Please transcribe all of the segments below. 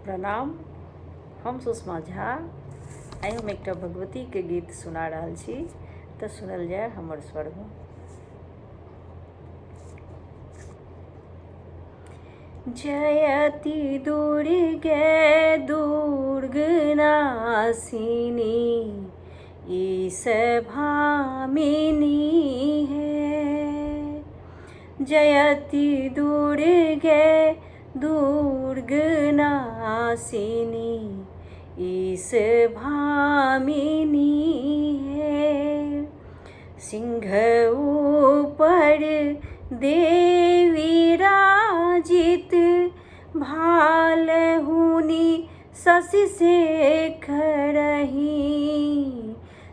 प्रणाम। हम सुषमा झा आई हम एक भगवती के गीत सुना रहा छी, तो सुनल जाए हमर स्वर में। जयति दुर्गे दुर्गनाशिनी ईश भामिनी है। जयति दुर्गे दुर्गनाशिनी ईश भामिनी है। सिंह ऊपर देवी राजित भाल हुनी शशि शेखरही।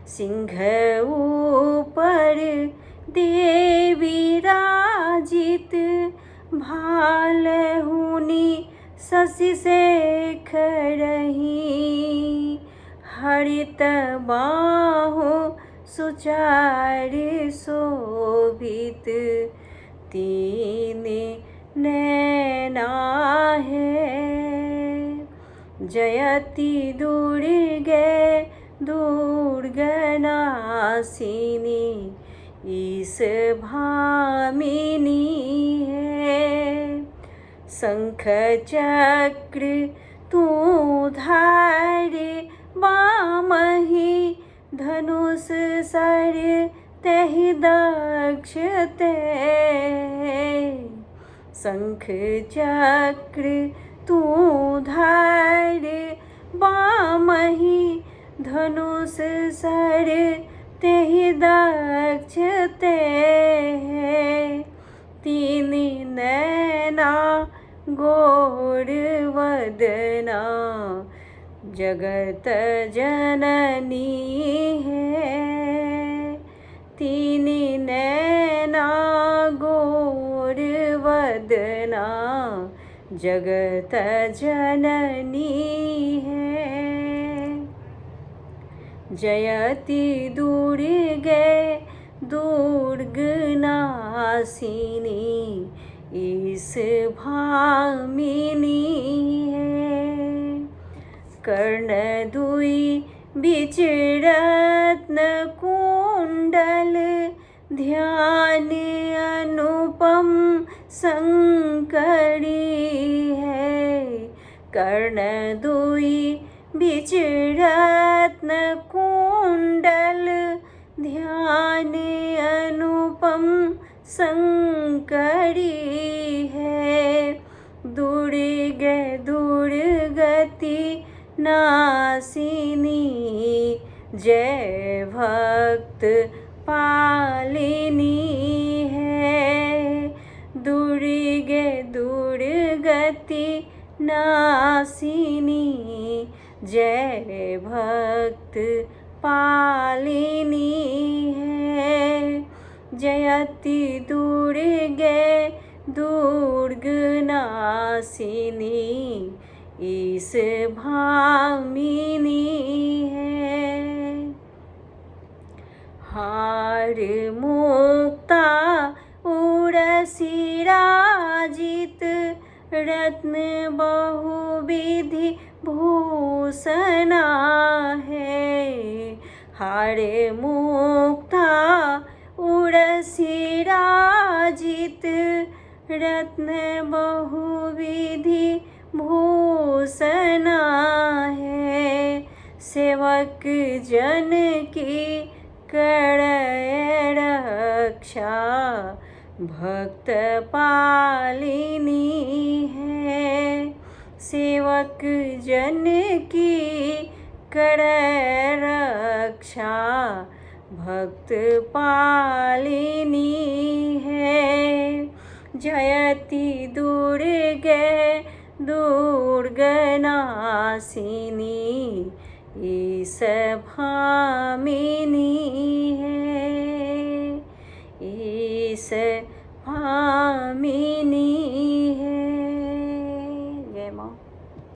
सिंह ऊपर देवी राजित भाल हुनी शशि शेखरही। हरित बाहु सुचार शोभित तीन नैना है। जयति दुर्गे दुर्गनाशिनी ईश भामिनी है। शंख चक्र तू धारे बामहि धनुष सर तहि दक्ष ते। शंख चक्र तू धारे बामहि धनुष सर तहि दक्ष ते। तीन नैना गौर वदना जगत जननी है। तीन नैना गौर वदना जगत जननी है। जयति दुर्गे दुर्गनाशिनी ईश भामिनी है। कर्ण दुई बीच रत्न कुंडल ध्यान अनुपम शंकरी है। कर्ण दुई बीच रत्न कुंडल ध्यान अनुपम शंकरी है। दुर्गे दुर्गति नासिनी जय भक्त पालिनी है। दुर्गे दुर्गति नासिनी जय भक्त पालिनी है। जयति दुर्गे दुर्गनाशिनी ईश भामिनी है। हार मुक्ता उर्वशी राजित रत्न बहुविधि भूषणा है। हार मुक्ता उर्वशी राजित रत्न बहुविधि भूषणा है। सेवक जन की करे रक्षा भक्त पालिनी है। सेवक जन की करे रक्षा भक्त पालिनी है। जयति दुर्गे दुर्गनाशिनी ईश भामिनी है। ईश भामिनी।